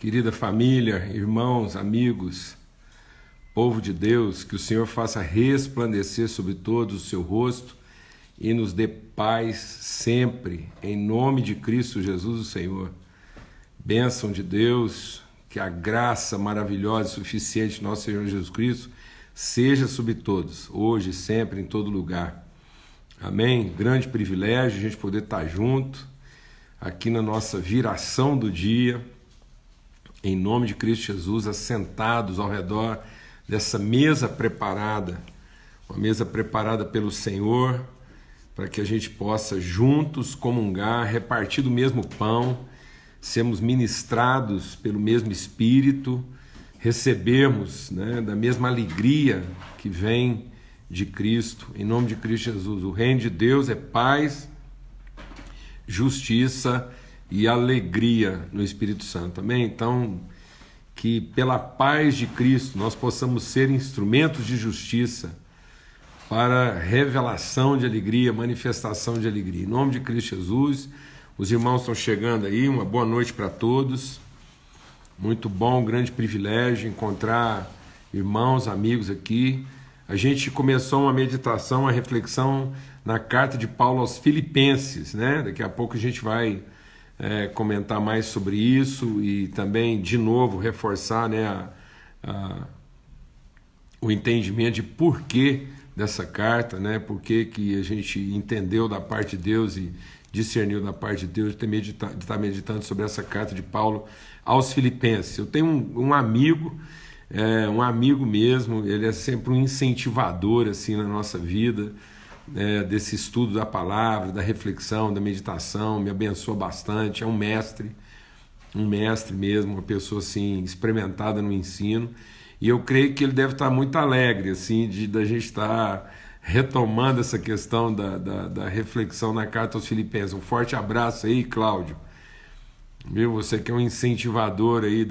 Querida família, irmãos, amigos, povo de Deus, que o Senhor faça resplandecer sobre todos o seu rosto e nos dê paz sempre, em nome de Cristo Jesus, o Senhor. Bênção de Deus, que a graça maravilhosa e suficiente de nosso Senhor Jesus Cristo seja sobre todos, hoje, sempre, em todo lugar. Amém? Grande privilégio a gente poder estar junto aqui na nossa viração do dia, em nome de Cristo Jesus, assentados ao redor dessa mesa preparada, uma mesa preparada pelo Senhor, para que a gente possa juntos comungar, repartir do mesmo pão, sermos ministrados pelo mesmo Espírito, recebermos, da mesma alegria que vem de Cristo, em nome de Cristo Jesus. O reino de Deus é paz, justiça e alegria no Espírito Santo, amém? Então, que pela paz de Cristo nós possamos ser instrumentos de justiça para revelação de alegria, manifestação de alegria. Em nome de Cristo Jesus, os irmãos estão chegando aí, uma boa noite para todos. Muito bom, um grande privilégio encontrar irmãos, amigos aqui. A gente começou uma meditação, uma reflexão na carta de Paulo aos Filipenses, Daqui a pouco a gente vai comentar mais sobre isso e também, de novo, reforçar o entendimento de porquê dessa carta, por que a gente entendeu da parte de Deus e discerniu da parte de Deus de estar meditando sobre essa carta de Paulo aos Filipenses. Eu tenho um amigo, um amigo mesmo, ele é sempre um incentivador assim, na nossa vida, desse estudo da palavra, da reflexão, da meditação, me abençoa bastante, é um mestre mesmo, uma pessoa assim, experimentada no ensino, e eu creio que ele deve estar muito alegre assim, da gente estar retomando essa questão da reflexão na carta aos Filipenses. Um forte abraço aí, Cláudio, viu? Você que é um incentivador aí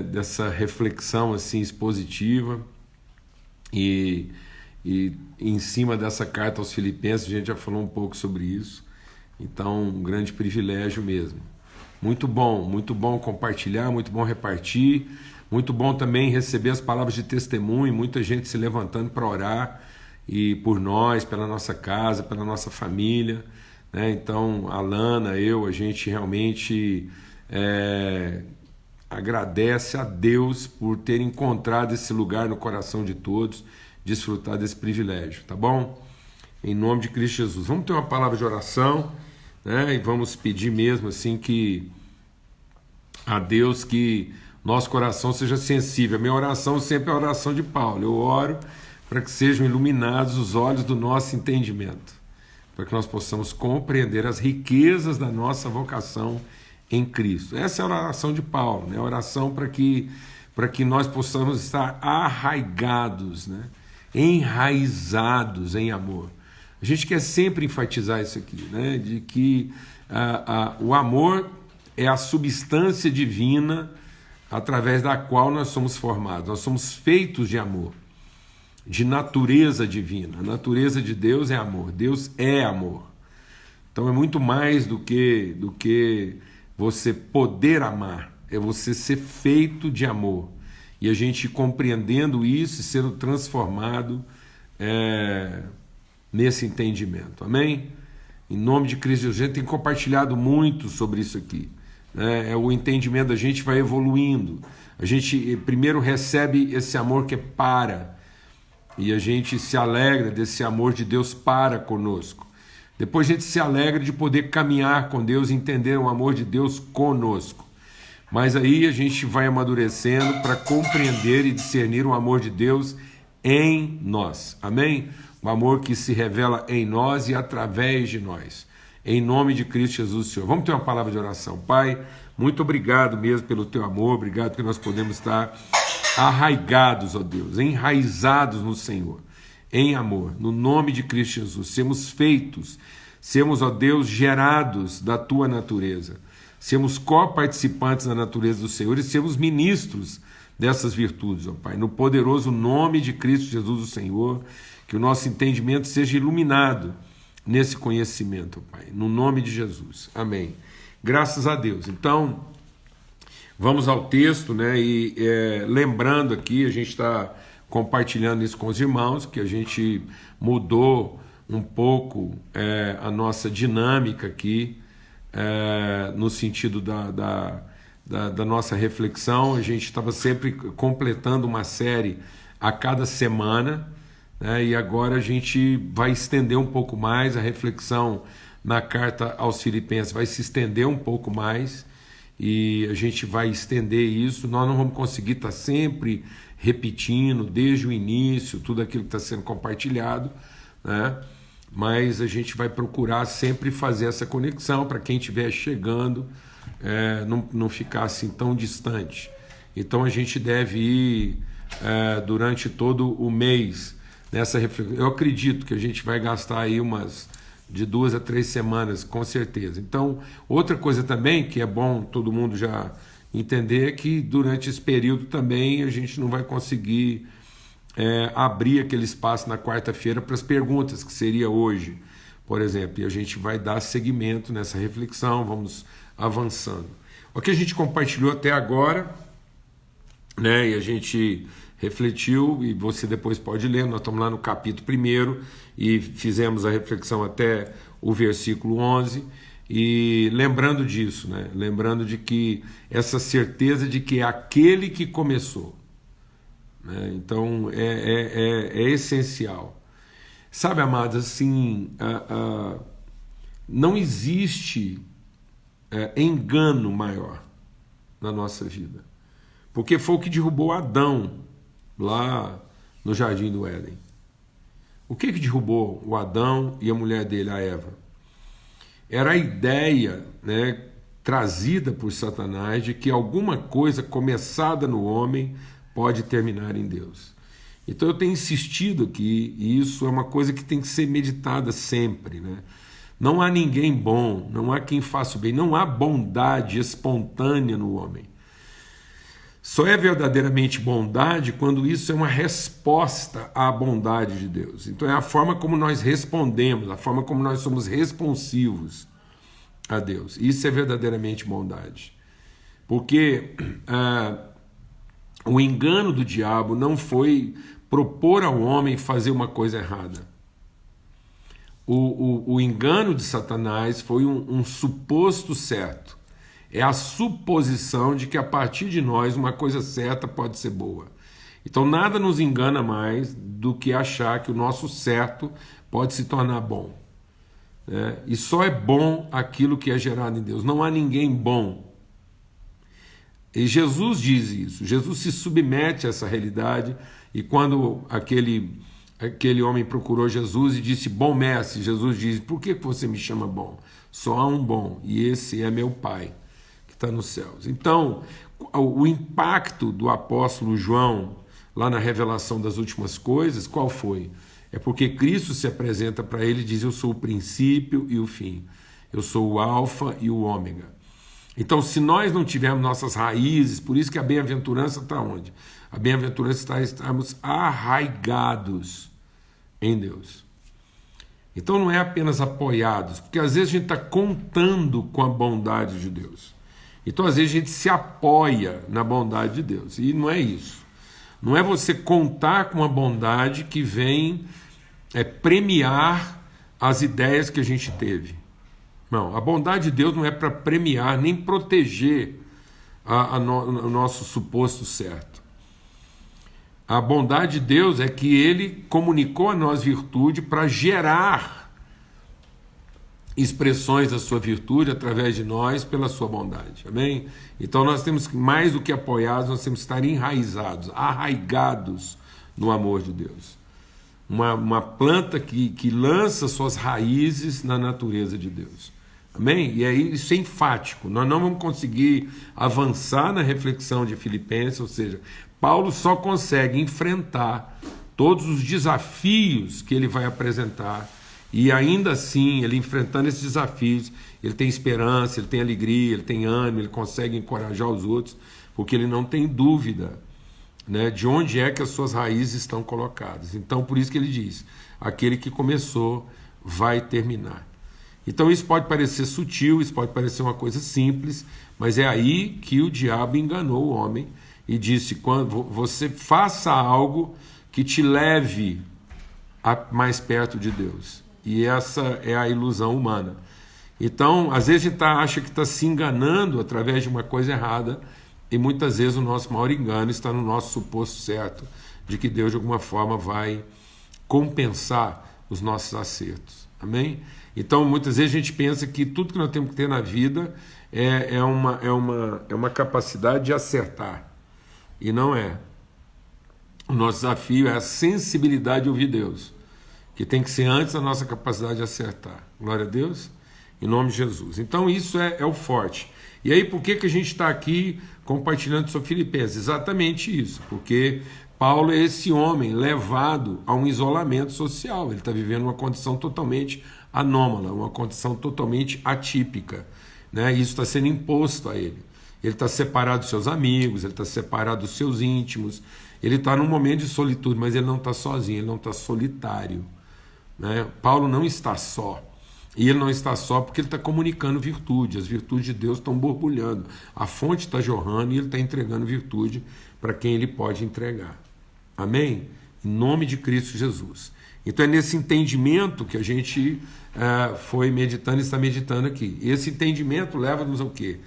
dessa reflexão assim, expositiva, e em cima dessa carta aos Filipenses a gente já falou um pouco sobre isso, então um grande privilégio mesmo. Muito bom compartilhar, muito bom repartir, muito bom também receber as palavras de testemunho, muita gente se levantando para orar e por nós, pela nossa casa, pela nossa família, Então a Lana, a gente realmente agradece a Deus por ter encontrado esse lugar no coração de todos, desfrutar desse privilégio, tá bom? Em nome de Cristo Jesus. Vamos ter uma palavra de oração, e vamos pedir mesmo assim a Deus que nosso coração seja sensível. A minha oração sempre é a oração de Paulo. Eu oro para que sejam iluminados os olhos do nosso entendimento, para que nós possamos compreender as riquezas da nossa vocação em Cristo. Essa é a oração de Paulo, a oração para que nós possamos estar arraigados, enraizados em amor. A gente quer sempre enfatizar isso aqui, de que o amor é a substância divina através da qual nós somos formados. Nós somos feitos de amor, de natureza divina. A natureza de Deus é amor. Deus é amor. Então é muito mais do que você poder amar, é você ser feito de amor. E a gente compreendendo isso e sendo transformado nesse entendimento. Amém? Em nome de Cristo Jesus, a gente tem compartilhado muito sobre isso aqui. O entendimento da gente vai evoluindo. A gente primeiro recebe esse amor que é para, e a gente se alegra desse amor de Deus para conosco. Depois a gente se alegra de poder caminhar com Deus e entender o amor de Deus conosco. Mas aí a gente vai amadurecendo para compreender e discernir o amor de Deus em nós. Amém? O amor que se revela em nós e através de nós. Em nome de Cristo Jesus, Senhor. Vamos ter uma palavra de oração. Pai, muito obrigado mesmo pelo teu amor. Obrigado que nós podemos estar arraigados, ó Deus, enraizados no Senhor, em amor, no nome de Cristo Jesus. Sermos feitos, sermos, ó Deus, gerados da tua natureza. Sermos coparticipantes da natureza do Senhor e sermos ministros dessas virtudes, ó Pai. No poderoso nome de Cristo Jesus, o Senhor, que o nosso entendimento seja iluminado nesse conhecimento, ó Pai. No nome de Jesus. Amém. Graças a Deus. Então, Vamos ao texto, né? E lembrando aqui, a gente está compartilhando isso com os irmãos, que a gente mudou um pouco a nossa dinâmica aqui, no sentido da nossa reflexão. A gente estava sempre completando uma série a cada semana, né? E agora a gente vai estender um pouco mais a reflexão na carta aos Filipenses, vai se estender um pouco mais, e a gente vai estender isso. Nós não vamos conseguir estar sempre repetindo desde o início tudo aquilo que está sendo compartilhado, né? Mas a gente vai procurar sempre fazer essa conexão para quem estiver chegando, não ficar assim tão distante. Então a gente deve ir durante todo o mês nessa reflexão. Eu acredito que a gente vai gastar aí umas de 2 a 3 semanas, com certeza. Então, outra coisa também que é bom todo mundo já entender é que durante esse período também a gente não vai conseguir abrir aquele espaço na quarta-feira para as perguntas, que seria hoje, por exemplo. E a gente vai dar seguimento nessa reflexão, vamos avançando. O que a gente compartilhou até agora, né, e a gente refletiu, e você depois pode ler, nós estamos lá no capítulo 1 e fizemos a reflexão até o versículo 11, e lembrando disso, né, lembrando de que essa certeza de que é aquele que começou, né, então é essencial. Sabe, amados, assim, não existe engano maior na nossa vida, porque foi o que derrubou Adão lá no Jardim do Éden. O que derrubou o Adão e a mulher dele, a Eva? Era a ideia, né, trazida por Satanás de que alguma coisa começada no homem pode terminar em Deus. Então eu tenho insistido aqui, e isso é uma coisa que tem que ser meditada sempre, né? Não há ninguém bom, não há quem faça o bem, não há bondade espontânea no homem. Só é verdadeiramente bondade quando isso é uma resposta à bondade de Deus. Então é a forma como nós respondemos, a forma como nós somos responsivos a Deus. Isso é verdadeiramente bondade. Porque o engano do diabo não foi propor ao homem fazer uma coisa errada. O engano de Satanás foi um suposto certo. É a suposição de que a partir de nós uma coisa certa pode ser boa. Então nada nos engana mais do que achar que o nosso certo pode se tornar bom, né? E só é bom aquilo que é gerado em Deus. Não há ninguém bom. E Jesus diz isso. Jesus se submete a essa realidade. E quando aquele homem procurou Jesus e disse: bom mestre, Jesus diz: por que você me chama bom? Só há um bom, e esse é meu Pai, está nos céus. Então, o impacto do apóstolo João lá na revelação das últimas coisas, qual foi? É porque Cristo se apresenta para ele e diz: eu sou o princípio e o fim, eu sou o alfa e o ômega. Então, se nós não tivermos nossas raízes, por isso que a bem-aventurança está onde? A bem-aventurança está estarmos arraigados em Deus. Então não é apenas apoiados, porque às vezes a gente está contando com a bondade de Deus. Então, às vezes, a gente se apoia na bondade de Deus. E não é isso. Não é você contar com a bondade que vem premiar as ideias que a gente teve. Não, a bondade de Deus não é para premiar nem proteger o nosso suposto certo. A bondade de Deus é que Ele comunicou a nós virtude para gerar expressões da sua virtude através de nós pela sua bondade, amém? Então nós temos que, mais do que apoiados, nós temos que estar enraizados, arraigados no amor de Deus. Uma planta que lança suas raízes na natureza de Deus, amém? E aí isso é enfático. Nós não vamos conseguir avançar na reflexão de Filipenses, ou seja, Paulo só consegue enfrentar todos os desafios que ele vai apresentar. E ainda assim, ele enfrentando esses desafios, ele tem esperança, ele tem alegria, ele tem ânimo, ele consegue encorajar os outros, porque ele não tem dúvida, né, de onde é que as suas raízes estão colocadas. Então, por isso que ele diz: aquele que começou vai terminar. Então isso pode parecer sutil, isso pode parecer uma coisa simples, mas é aí que o diabo enganou o homem e disse: quando você faça algo que te leve mais perto de Deus. E essa é a ilusão humana. Então, às vezes a gente acha que está se enganando através de uma coisa errada, e muitas vezes o nosso maior engano está no nosso suposto certo, de que Deus de alguma forma vai compensar os nossos acertos. Amém? Então, muitas vezes a gente pensa que tudo que nós temos que ter na vida é uma capacidade de acertar. E não é. O nosso desafio é a sensibilidade de ouvir Deus, que tem que ser antes da nossa capacidade de acertar. Glória a Deus, em nome de Jesus. Então isso é o forte. E aí por que a gente está aqui compartilhando sobre Filipenses? Exatamente isso, porque Paulo é esse homem levado a um isolamento social. Ele está vivendo uma condição totalmente anômala, uma condição totalmente atípica, né? Isso está sendo imposto a ele. Ele está separado dos seus amigos, ele está separado dos seus íntimos, ele está num momento de solitude, mas ele não está sozinho, ele não está solitário, né? Paulo não está só. E ele não está só porque ele está comunicando virtude. As virtudes de Deus estão borbulhando. A fonte está jorrando e ele está entregando virtude para quem ele pode entregar. Amém? Em nome de Cristo Jesus. Então é nesse entendimento que a gente foi meditando e está meditando aqui. Esse entendimento leva-nos ao quê?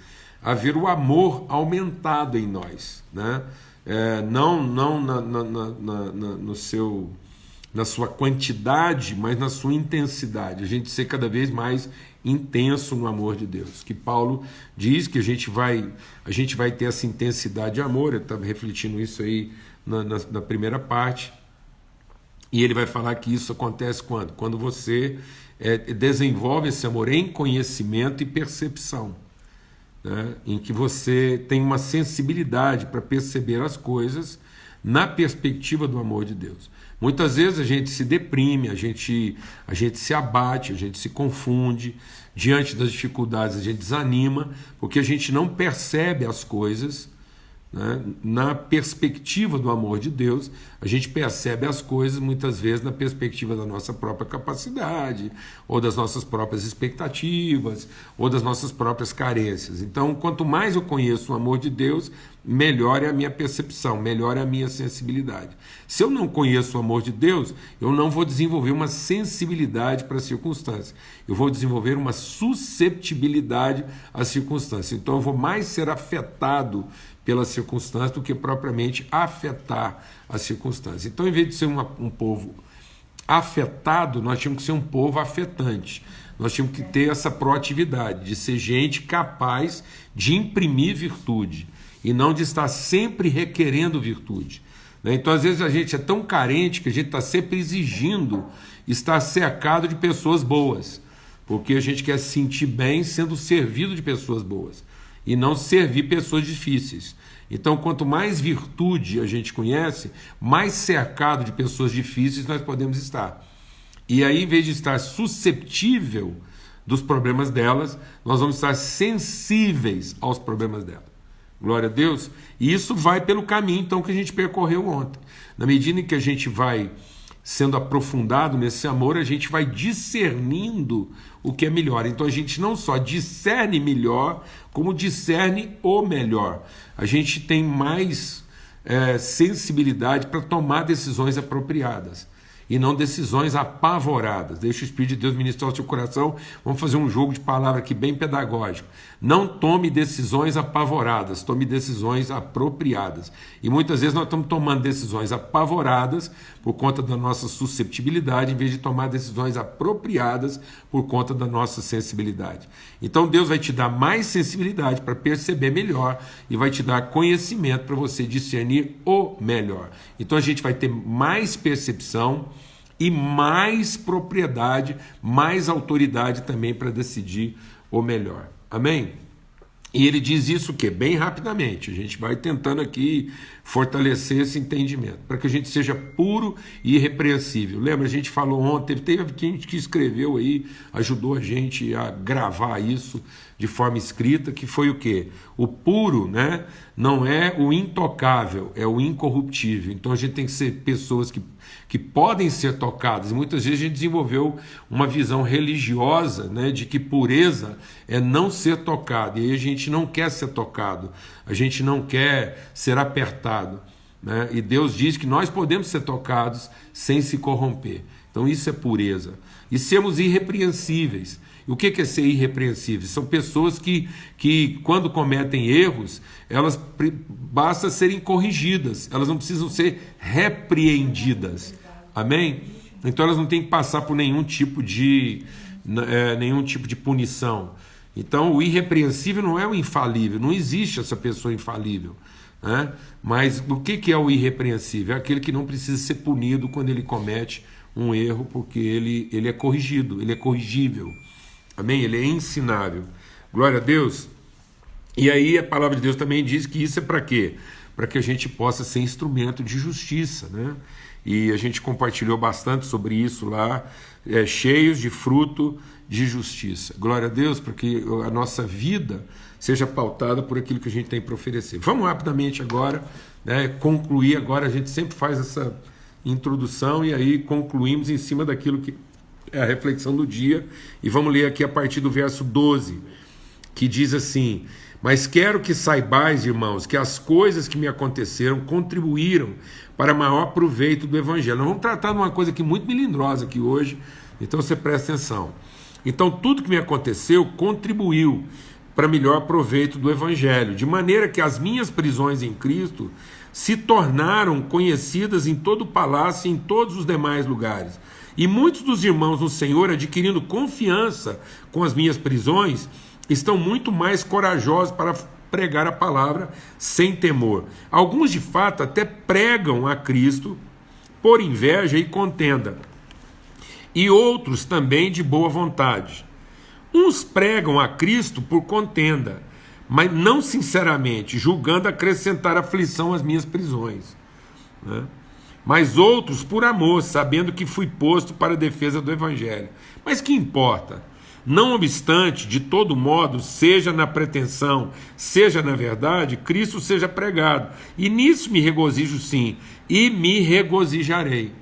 A ver o amor aumentado em nós, né? Não na sua quantidade, mas na sua intensidade. A gente ser cada vez mais intenso no amor de Deus. Que Paulo diz que a gente vai ter essa intensidade de amor. Ele está refletindo isso aí na primeira parte. E ele vai falar que isso acontece quando? Quando você desenvolve esse amor em conhecimento e percepção, né? Em que você tem uma sensibilidade para perceber as coisas na perspectiva do amor de Deus. Muitas vezes a gente se deprime, a gente se abate, a gente se confunde, diante das dificuldades a gente desanima, porque a gente não percebe as coisas, né, na perspectiva do amor de Deus. A gente percebe as coisas muitas vezes na perspectiva da nossa própria capacidade, ou das nossas próprias expectativas, ou das nossas próprias carências. Então, quanto mais eu conheço o amor de Deus, melhor é a minha percepção, melhor é a minha sensibilidade. Se eu não conheço o amor de Deus, eu não vou desenvolver uma sensibilidade para as circunstâncias. Eu vou desenvolver uma susceptibilidade às circunstâncias. Então eu vou mais ser afetado pelas circunstâncias do que propriamente afetar as circunstâncias. Então, em vez de ser um povo afetado, nós tínhamos que ser um povo afetante. Nós tínhamos que ter essa proatividade de ser gente capaz de imprimir virtude e não de estar sempre requerendo virtude, né? Então, às vezes, a gente é tão carente que a gente está sempre exigindo estar cercado de pessoas boas, porque a gente quer se sentir bem sendo servido de pessoas boas e não servir pessoas difíceis. Então, quanto mais virtude a gente conhece, mais cercado de pessoas difíceis nós podemos estar. E aí, em vez de estar susceptível dos problemas delas, nós vamos estar sensíveis aos problemas delas. Glória a Deus. E isso vai pelo caminho, então, que a gente percorreu ontem. Na medida em que a gente vai sendo aprofundado nesse amor, a gente vai discernindo o que é melhor. Então, a gente não só discerne melhor, como discerne o melhor. A gente tem mais sensibilidade para tomar decisões apropriadas e não decisões apavoradas. Deixa o Espírito de Deus ministrar o seu coração. Vamos fazer um jogo de palavras aqui bem pedagógico. Não tome decisões apavoradas, tome decisões apropriadas. E muitas vezes nós estamos tomando decisões apavoradas por conta da nossa susceptibilidade, em vez de tomar decisões apropriadas por conta da nossa sensibilidade. Então Deus vai te dar mais sensibilidade para perceber melhor e vai te dar conhecimento para você discernir o melhor. Então a gente vai ter mais percepção e mais propriedade, mais autoridade também para decidir o melhor. Amém? E ele diz isso o quê? Bem rapidamente. A gente vai tentando aqui fortalecer esse entendimento, para que a gente seja puro e irrepreensível. Lembra, a gente falou ontem, teve gente que escreveu aí, ajudou a gente a gravar isso de forma escrita, que foi o quê? O puro, né, não é o intocável, é o incorruptível. Então a gente tem que ser pessoas que podem ser tocadas. E muitas vezes a gente desenvolveu uma visão religiosa, né, de que pureza é não ser tocado. E aí a gente não quer ser tocado, a gente não quer ser apertado, né? E Deus diz que nós podemos ser tocados sem se corromper. Então isso é pureza. E sermos irrepreensíveis. E o que é ser irrepreensível? São pessoas que quando cometem erros, elas basta serem corrigidas, elas não precisam ser repreendidas. Amém? Então elas não têm que passar por nenhum tipo de punição. Então o irrepreensível não é o infalível, não existe essa pessoa infalível, né? Mas o que é o irrepreensível? É aquele que não precisa ser punido quando ele comete um erro, porque ele é corrigido, ele é corrigível. Amém? Ele é ensinável. Glória a Deus. E aí a palavra de Deus também diz que isso é para quê? Para que a gente possa ser instrumento de justiça, né? E a gente compartilhou bastante sobre isso lá, cheios de fruto de justiça. Glória a Deus, para que a nossa vida seja pautada por aquilo que a gente tem para oferecer. Vamos rapidamente agora, né, concluir agora. A gente sempre faz essa introdução e aí concluímos em cima daquilo que é a reflexão do dia, e vamos ler aqui a partir do verso 12, que diz assim: mas quero que saibais, irmãos, que as coisas que me aconteceram contribuíram para maior proveito do Evangelho. Nós vamos tratar de uma coisa aqui muito melindrosa aqui hoje, então você presta atenção. Então tudo que me aconteceu contribuiu para melhor proveito do Evangelho, de maneira que as minhas prisões em Cristo se tornaram conhecidas em todo o palácio e em todos os demais lugares. E muitos dos irmãos no Senhor, adquirindo confiança com as minhas prisões, estão muito mais corajosos para pregar a palavra sem temor. Alguns, de fato, até pregam a Cristo por inveja e contenda, e outros também de boa vontade. Uns pregam a Cristo por contenda, mas não sinceramente, julgando acrescentar aflição às minhas prisões, né? Mas outros por amor, sabendo que fui posto para a defesa do Evangelho. Mas que importa? Não obstante, de todo modo, seja na pretensão, seja na verdade, Cristo seja pregado. E nisso me regozijo sim, e me regozijarei.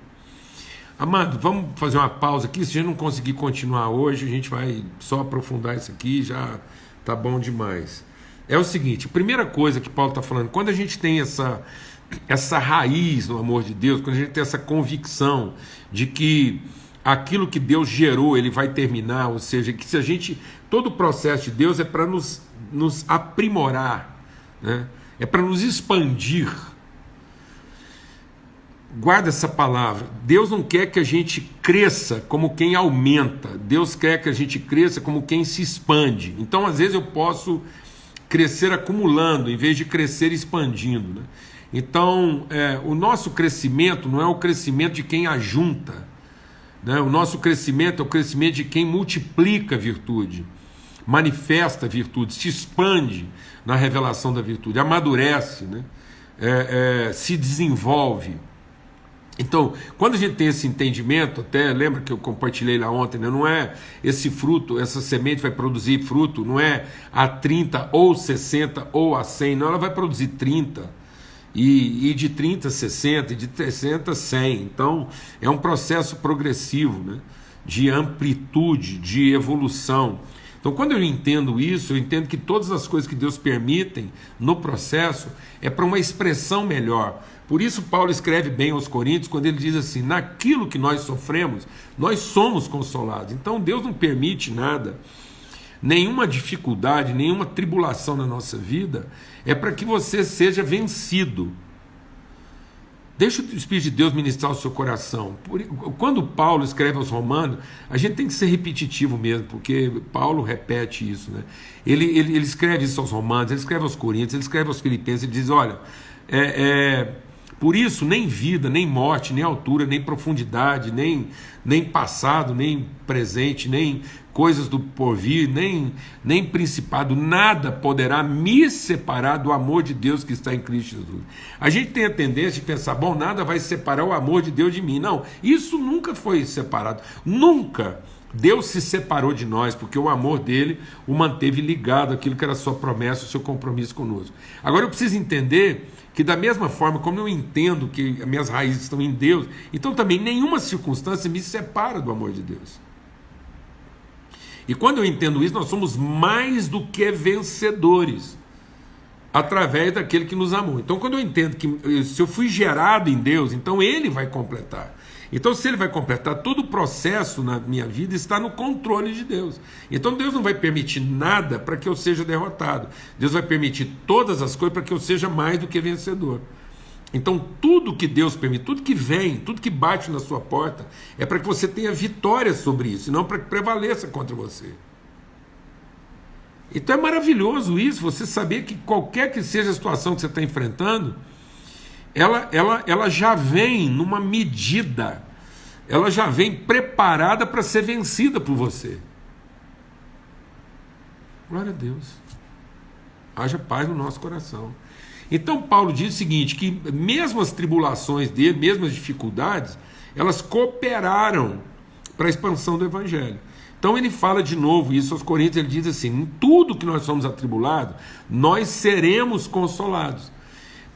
Amado, vamos fazer uma pausa aqui. Se a gente não conseguir continuar hoje, a gente vai só aprofundar isso aqui, já tá bom demais. É o seguinte, a primeira coisa que Paulo está falando, quando a gente tem essa raiz no amor de Deus, quando a gente tem essa convicção de que aquilo que Deus gerou, ele vai terminar, ou seja, que se a gente, todo o processo de Deus é para nos aprimorar, né? É para nos expandir. Guarda essa palavra. Deus não quer que a gente cresça como quem aumenta, Deus quer que a gente cresça como quem se expande. Então às vezes eu posso crescer acumulando em vez de crescer expandindo, né? Então, o nosso crescimento não é o crescimento de quem ajunta, né? O nosso crescimento é o crescimento de quem multiplica a virtude, manifesta a virtude, se expande na revelação da virtude, amadurece, né? Se desenvolve. Então, quando a gente tem esse entendimento, até lembra que eu compartilhei lá ontem, né? Não é esse fruto, essa semente vai produzir fruto, não é a 30 ou 60 ou a 100, não, ela vai produzir 30. E de 30 a 60, e de 60 a 100. Então é um processo progressivo, né? De amplitude, de evolução. Então quando eu entendo isso, eu entendo que todas as coisas que Deus permitem no processo é para uma expressão melhor. Por isso Paulo escreve bem aos Coríntios quando ele diz assim: naquilo que nós sofremos, nós somos consolados. Então Deus não permite nada, nenhuma dificuldade, nenhuma tribulação na nossa vida, é para que você seja vencido. Deixa o Espírito de Deus ministrar o seu coração. Quando Paulo escreve aos Romanos, a gente tem que ser repetitivo mesmo, porque Paulo repete isso, né? Ele escreve isso aos Romanos, ele escreve aos Coríntios, ele escreve aos Filipenses, ele diz: olha, por isso nem vida, nem morte, nem altura, nem profundidade, nem passado, nem presente, nem coisas do porvir, nem principado, nada poderá me separar do amor de Deus que está em Cristo Jesus. A gente tem a tendência de pensar, bom, nada vai separar o amor de Deus de mim. Não, isso nunca foi separado. Nunca Deus se separou de nós, porque o amor dele o manteve ligado àquilo que era a sua promessa, o seu compromisso conosco. Agora eu preciso entender que da mesma forma como eu entendo que as minhas raízes estão em Deus, então também nenhuma circunstância me separa do amor de Deus. E quando eu entendo isso, nós somos mais do que vencedores, através daquele que nos amou. Então quando eu entendo que se eu fui gerado em Deus, então Ele vai completar. Então se Ele vai completar, todo o processo na minha vida está no controle de Deus. Então Deus não vai permitir nada para que eu seja derrotado. Deus vai permitir todas as coisas para que eu seja mais do que vencedor. Então tudo que Deus permite, tudo que vem, tudo que bate na sua porta, é para que você tenha vitória sobre isso, e não para que prevaleça contra você. Então é maravilhoso isso, você saber que qualquer que seja a situação que você está enfrentando, ela já vem numa medida, ela já vem preparada para ser vencida por você. Glória a Deus. Haja paz no nosso coração. Então Paulo diz o seguinte, que mesmo as tribulações dele, mesmo as dificuldades, elas cooperaram para a expansão do Evangelho. Então ele fala de novo isso aos Coríntios, ele diz assim, em tudo que nós somos atribulados, nós seremos consolados,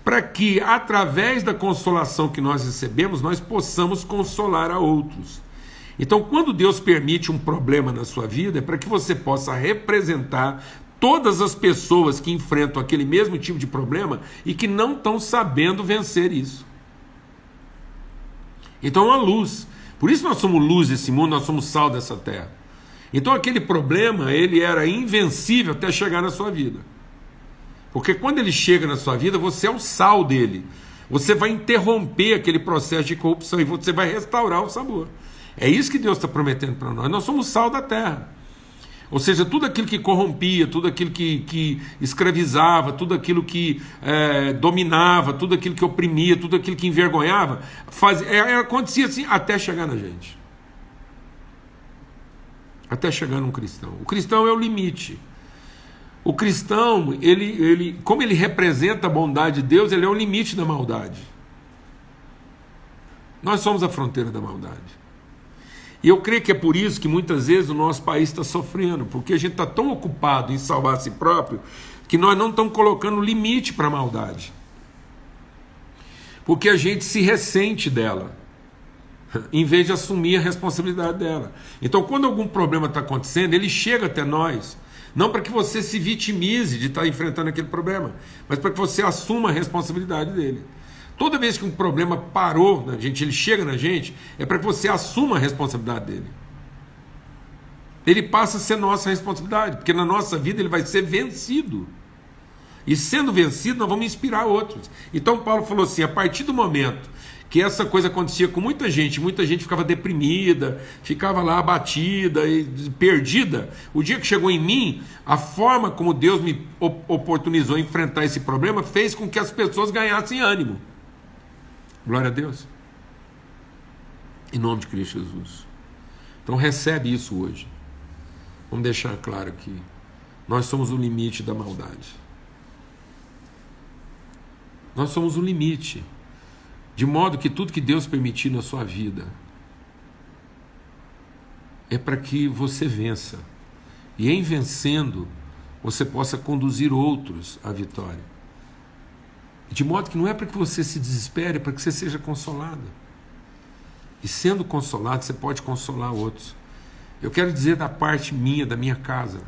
para que através da consolação que nós recebemos, nós possamos consolar a outros. Então quando Deus permite um problema na sua vida, é para que você possa representar todas as pessoas que enfrentam aquele mesmo tipo de problema e que não estão sabendo vencer isso. Então é uma luz. Por isso nós somos luz desse mundo, nós somos sal dessa terra. Então aquele problema, ele era invencível até chegar na sua vida. Porque quando ele chega na sua vida, você é o sal dele. Você vai interromper aquele processo de corrupção e você vai restaurar o sabor. É isso que Deus está prometendo para nós. Nós somos sal da terra. Ou seja, tudo aquilo que corrompia, tudo aquilo que escravizava, tudo aquilo que dominava, tudo aquilo que oprimia, tudo aquilo que envergonhava, acontecia assim até chegar na gente. Até chegar num cristão. O cristão é o limite. O cristão, como ele representa a bondade de Deus, ele é o limite da maldade. Nós somos a fronteira da maldade. E eu creio que é por isso que muitas vezes o nosso país está sofrendo, porque a gente está tão ocupado em salvar a si próprio, que nós não estamos colocando limite para a maldade. Porque a gente se ressente dela, em vez de assumir a responsabilidade dela. Então quando algum problema está acontecendo, ele chega até nós, não para que você se vitimize de estar enfrentando aquele problema, mas para que você assuma a responsabilidade dele. Toda vez que um problema parou na gente, ele chega na gente, é para que você assuma a responsabilidade dele. Ele passa a ser nossa responsabilidade, porque na nossa vida ele vai ser vencido. E sendo vencido, nós vamos inspirar outros. Então Paulo falou assim, a partir do momento que essa coisa acontecia com muita gente ficava deprimida, ficava lá abatida e perdida, o dia que chegou em mim, a forma como Deus me oportunizou a enfrentar esse problema fez com que as pessoas ganhassem ânimo. Glória a Deus. Em nome de Cristo Jesus. Então recebe isso hoje. Vamos deixar claro aqui. Nós somos o limite da maldade. Nós somos o limite. De modo que tudo que Deus permitir na sua vida é para que você vença. E em vencendo, você possa conduzir outros à vitória. De modo que não é para que você se desespere, é para que você seja consolado. E sendo consolado, você pode consolar outros. Eu quero dizer da parte minha, da minha casa.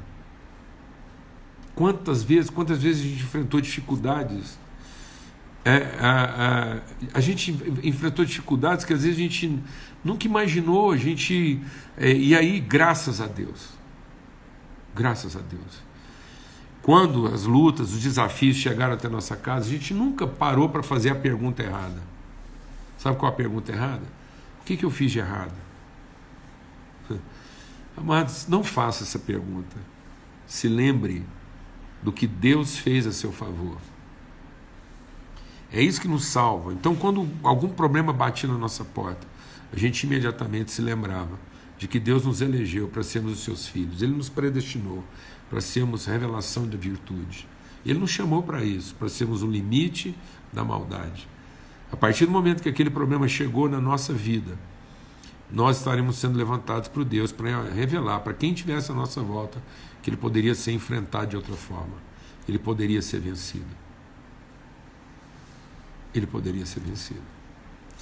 Quantas vezes a gente enfrentou dificuldades. A gente enfrentou dificuldades que às vezes a gente nunca imaginou. E aí, graças a Deus. Graças a Deus. Quando as lutas, os desafios chegaram até a nossa casa, a gente nunca parou para fazer a pergunta errada. Sabe qual é a pergunta errada? O que eu fiz de errado? Amados, não faça essa pergunta. Se lembre do que Deus fez a seu favor. É isso que nos salva. Então, quando algum problema batia na nossa porta, a gente imediatamente se lembrava de que Deus nos elegeu para sermos os seus filhos. Ele nos predestinou para sermos revelação da virtude. Ele nos chamou para isso, para sermos o limite da maldade. A partir do momento que aquele problema chegou na nossa vida, nós estaremos sendo levantados por Deus para revelar para quem estivesse à nossa volta que ele poderia ser enfrentado de outra forma. Ele poderia ser vencido. Ele poderia ser vencido.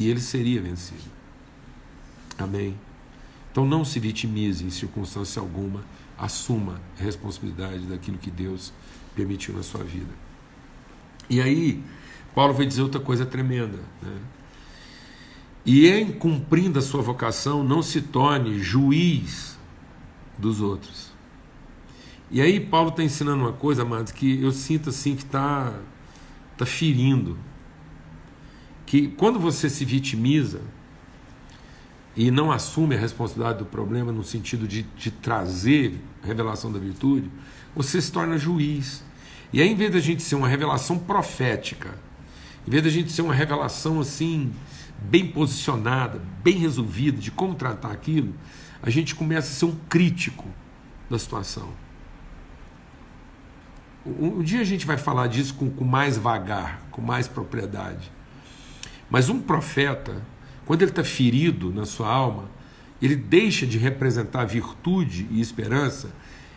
E ele seria vencido. Amém? Então não se vitimize em circunstância alguma, assuma a responsabilidade daquilo que Deus permitiu na sua vida. E aí, Paulo vai dizer outra coisa tremenda, né? E em cumprindo a sua vocação, não se torne juiz dos outros. E aí Paulo está ensinando uma coisa, amados, que eu sinto assim que está ferindo. Que quando você se vitimiza e não assume a responsabilidade do problema no sentido de trazer a revelação da virtude, você se torna juiz. E aí, em vez da gente ser uma revelação profética, em vez da gente ser uma revelação assim, bem posicionada, bem resolvida de como tratar aquilo, a gente começa a ser um crítico da situação. Um dia a gente vai falar disso com mais vagar, com mais propriedade. Mas um profeta, quando ele está ferido na sua alma, ele deixa de representar virtude e esperança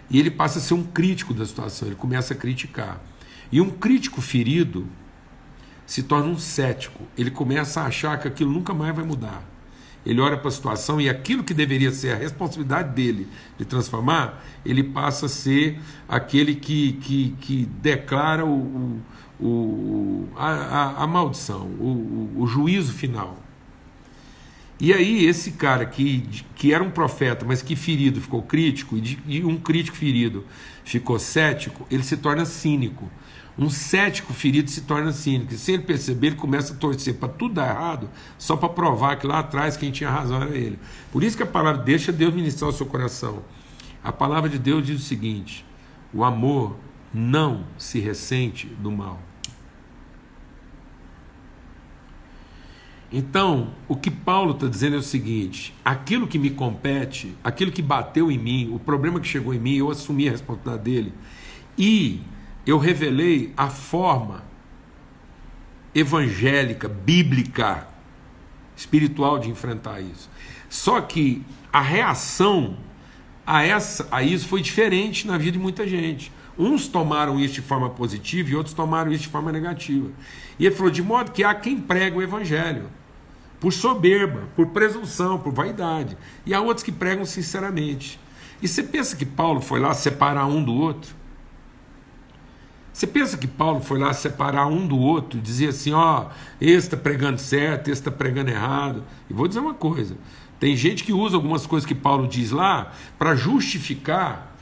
e ele passa a ser um crítico da situação, ele começa a criticar. E um crítico ferido se torna um cético, ele começa a achar que aquilo nunca mais vai mudar. Ele olha para a situação e aquilo que deveria ser a responsabilidade dele de transformar, ele passa a ser aquele que declara a maldição, o juízo final. E aí esse cara que era um profeta, mas que ferido ficou crítico, e um crítico ferido ficou cético, ele se torna cínico. Um cético ferido se torna cínico. E sem ele perceber, ele começa a torcer para tudo dar errado, só para provar que lá atrás quem tinha razão era ele. Por isso que a palavra deixa Deus ministrar o seu coração. A palavra de Deus diz o seguinte: o amor não se ressente do mal. Então, o que Paulo está dizendo é o seguinte: aquilo que me compete, aquilo que bateu em mim, o problema que chegou em mim, eu assumi a responsabilidade dele e eu revelei a forma evangélica, bíblica, espiritual de enfrentar isso. Só que a reação a isso foi diferente na vida de muita gente. Uns tomaram isso de forma positiva e outros tomaram isso de forma negativa. E ele falou: de modo que há quem prega o evangelho por soberba, por presunção, por vaidade. E há outros que pregam sinceramente. E você pensa que Paulo foi lá separar um do outro? Você pensa que Paulo foi lá separar um do outro, dizer assim: ó, esse está pregando certo, esse está pregando errado? E vou dizer uma coisa: tem gente que usa algumas coisas que Paulo diz lá para justificar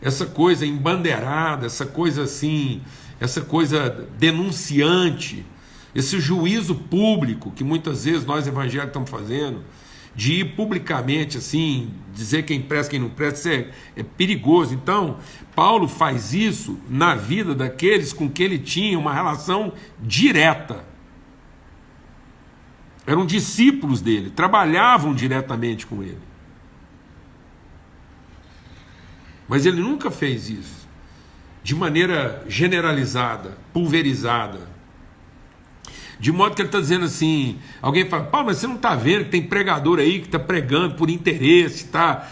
essa coisa embandeirada, essa coisa assim, essa coisa denunciante, esse juízo público que muitas vezes nós evangélicos estamos fazendo, de ir publicamente assim, dizer quem presta, quem não presta, isso é perigoso. Então, Paulo faz isso na vida daqueles com que ele tinha uma relação direta. Eram discípulos dele, trabalhavam diretamente com ele. Mas ele nunca fez isso de maneira generalizada, pulverizada. De modo que ele está dizendo assim, alguém fala: pô, mas você não está vendo que tem pregador aí que está pregando por interesse, está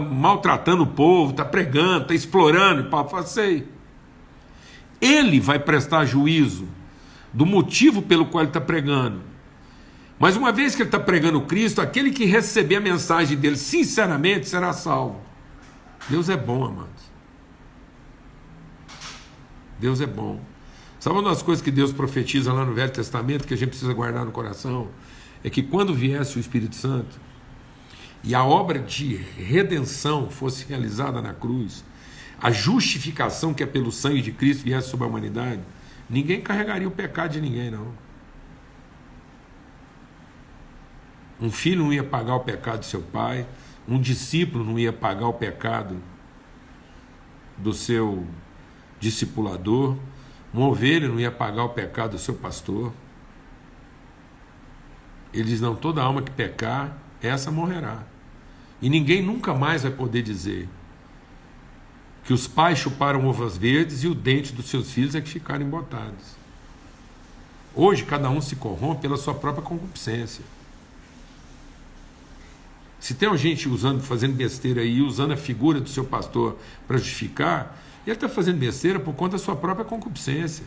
maltratando o povo, está pregando, está explorando. E Paulo fala: sei. Ele vai prestar juízo do motivo pelo qual ele está pregando. Mas uma vez que ele está pregando Cristo, aquele que receber a mensagem dele sinceramente será salvo. Deus é bom, amados. Deus é bom. Sabe uma das coisas que Deus profetiza lá no Velho Testamento, que a gente precisa guardar no coração? É que quando viesse o Espírito Santo e a obra de redenção fosse realizada na cruz, a justificação que é pelo sangue de Cristo viesse sobre a humanidade, ninguém carregaria o pecado de ninguém, não. Um filho não ia pagar o pecado do seu pai, um discípulo não ia pagar o pecado do seu discipulador, uma ovelha não ia pagar o pecado do seu pastor. Ele diz: não, toda alma que pecar, essa morrerá. E ninguém nunca mais vai poder dizer que os pais chuparam uvas verdes e o dente dos seus filhos é que ficaram embotados. Hoje cada um se corrompe pela sua própria concupiscência. Se tem gente fazendo besteira aí, usando a figura do seu pastor para justificar, ele está fazendo besteira por conta da sua própria concupiscência.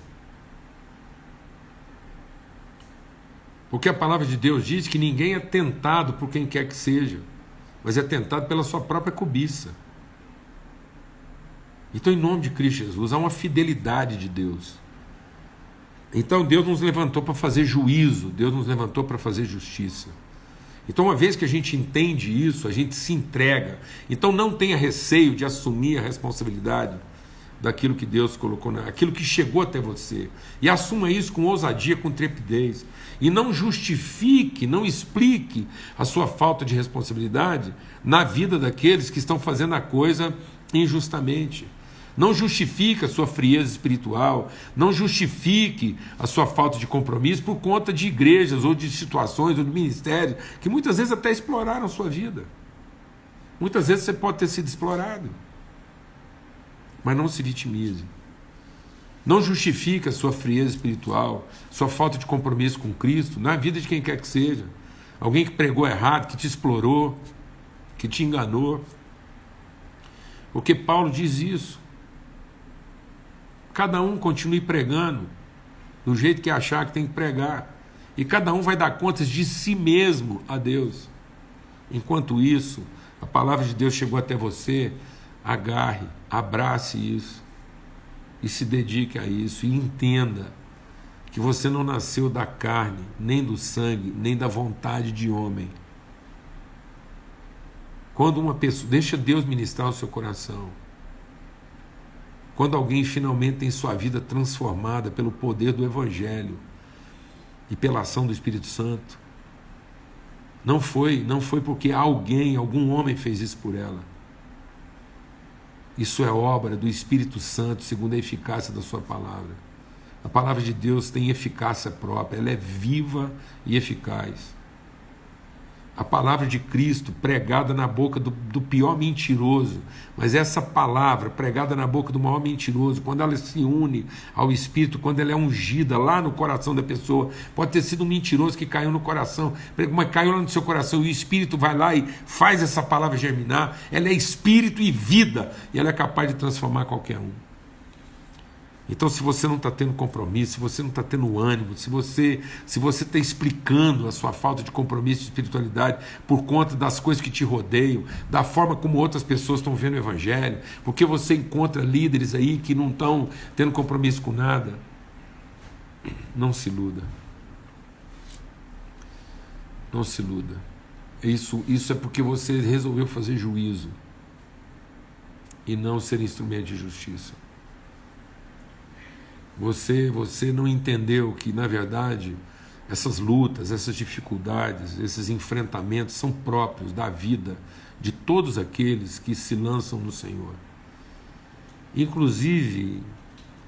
Porque a palavra de Deus diz que ninguém é tentado por quem quer que seja, mas é tentado pela sua própria cobiça. Então, em nome de Cristo Jesus, há uma fidelidade de Deus. Então, Deus nos levantou para fazer juízo, Deus nos levantou para fazer justiça. Então, uma vez que a gente entende isso, a gente se entrega. Então, não tenha receio de assumir a responsabilidade daquilo que Deus colocou, aquilo que chegou até você. E assuma isso com ousadia, com trepidez. E não justifique, não explique a sua falta de responsabilidade na vida daqueles que estão fazendo a coisa injustamente. Não justifique a sua frieza espiritual, não justifique a sua falta de compromisso por conta de igrejas ou de situações ou de ministérios que muitas vezes até exploraram a sua vida. Muitas vezes você pode ter sido explorado. Mas não se vitimize. Não justifique a sua frieza espiritual, sua falta de compromisso com Cristo na vida de quem quer que seja. Alguém que pregou errado, que te explorou, que te enganou. Porque Paulo diz isso. Cada um continue pregando do jeito que achar que tem que pregar. E cada um vai dar contas de si mesmo a Deus. Enquanto isso, a palavra de Deus chegou até você, agarre, abrace isso e se dedique a isso e entenda que você não nasceu da carne, nem do sangue, nem da vontade de homem. Quando uma pessoa, deixa Deus ministrar o seu coração. Quando alguém finalmente tem sua vida transformada pelo poder do Evangelho e pela ação do Espírito Santo, não foi porque algum homem fez isso por ela. Isso é obra do Espírito Santo, segundo a eficácia da sua palavra. A palavra de Deus tem eficácia própria, ela é viva e eficaz. A palavra de Cristo pregada na boca do pior mentiroso, mas essa palavra pregada na boca do maior mentiroso, quando ela se une ao Espírito, quando ela é ungida lá no coração da pessoa, pode ter sido um mentiroso que caiu no coração, mas caiu lá no seu coração e o Espírito vai lá e faz essa palavra germinar. Ela é Espírito e vida e ela é capaz de transformar qualquer um. Então, se você não está tendo compromisso, se você não está tendo ânimo, se você está explicando a sua falta de compromisso de espiritualidade por conta das coisas que te rodeiam, da forma como outras pessoas estão vendo o Evangelho, porque você encontra líderes aí que não estão tendo compromisso com nada, não se iluda. Não se iluda. Isso é porque você resolveu fazer juízo e não ser instrumento de justiça. Você não entendeu que, na verdade, essas lutas, essas dificuldades, esses enfrentamentos são próprios da vida de todos aqueles que se lançam no Senhor. Inclusive,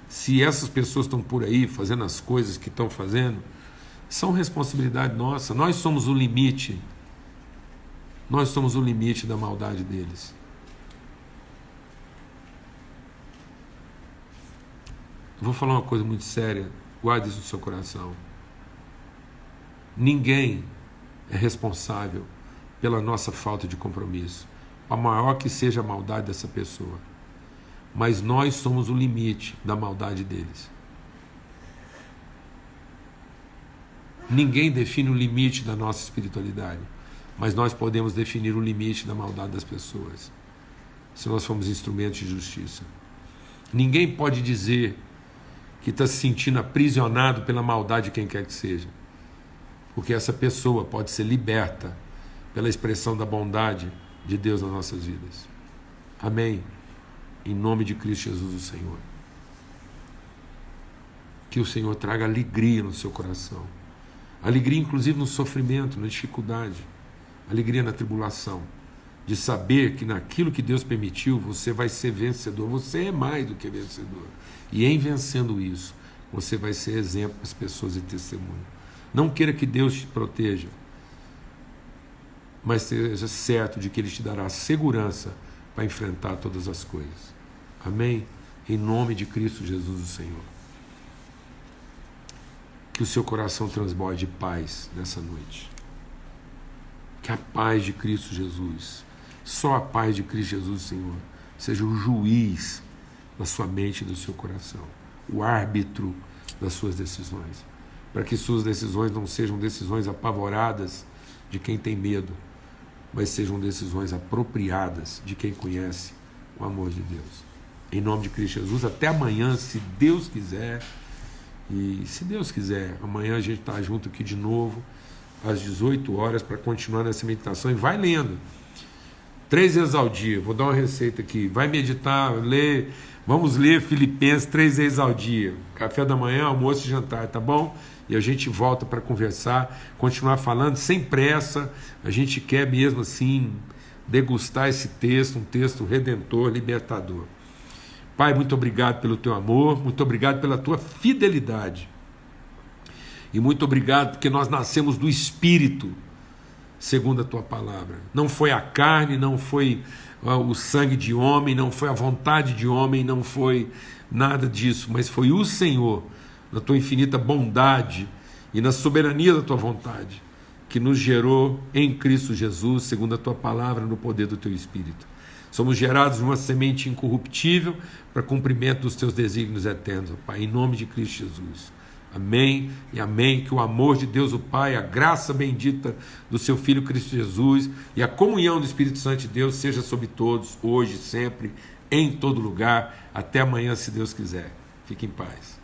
se essas pessoas estão por aí fazendo as coisas que estão fazendo, são responsabilidade nossa. Nós somos o limite. Nós somos o limite da maldade deles. Vou falar uma coisa muito séria, guarde isso no seu coração. Ninguém é responsável pela nossa falta de compromisso, a maior que seja a maldade dessa pessoa. Mas nós somos o limite da maldade deles. Ninguém define o limite da nossa espiritualidade, mas nós podemos definir o limite da maldade das pessoas, se nós formos instrumentos de justiça. Ninguém pode dizer que está se sentindo aprisionado pela maldade de quem quer que seja, porque essa pessoa pode ser liberta pela expressão da bondade de Deus nas nossas vidas. Amém? Em nome de Cristo Jesus, o Senhor. Que o Senhor traga alegria no seu coração, alegria inclusive no sofrimento, na dificuldade, alegria na tribulação, de saber que naquilo que Deus permitiu você vai ser vencedor. Você é mais do que vencedor. E em vencendo isso, você vai ser exemplo para as pessoas e testemunho. Não queira que Deus te proteja mas seja certo de que Ele te dará segurança para enfrentar todas as coisas. Amém? Em nome de Cristo Jesus, o Senhor. Que o seu coração transborde paz nessa noite. Que a paz de Cristo Jesus, só a paz de Cristo Jesus, Senhor, seja o juiz da sua mente e do seu coração, o árbitro das suas decisões, para que suas decisões não sejam decisões apavoradas de quem tem medo, mas sejam decisões apropriadas de quem conhece o amor de Deus. Em nome de Cristo Jesus, até amanhã, se Deus quiser. E se Deus quiser, amanhã a gente está junto aqui de novo, às 18 horas, para continuar nessa meditação. E vai lendo, 3 vezes ao dia. Vou dar uma receita aqui. Vai meditar, ler. Vamos ler Filipenses 3 vezes ao dia. Café da manhã, almoço e jantar, tá bom? E a gente volta para conversar, continuar falando sem pressa. A gente quer mesmo assim degustar esse texto, um texto redentor, libertador. Pai, muito obrigado pelo teu amor, muito obrigado pela tua fidelidade. E muito obrigado porque nós nascemos do Espírito, segundo a tua palavra. Não foi a carne, não foi o sangue de homem, não foi a vontade de homem, não foi nada disso, mas foi o Senhor, na tua infinita bondade e na soberania da tua vontade, que nos gerou em Cristo Jesus, segundo a tua palavra, no poder do teu Espírito. Somos gerados de uma semente incorruptível para cumprimento dos teus desígnios eternos, Pai, em nome de Cristo Jesus. Amém e amém. Que o amor de Deus, o Pai, a graça bendita do seu Filho Cristo Jesus e a comunhão do Espírito Santo de Deus seja sobre todos, hoje, sempre, em todo lugar. Até amanhã, se Deus quiser. Fique em paz.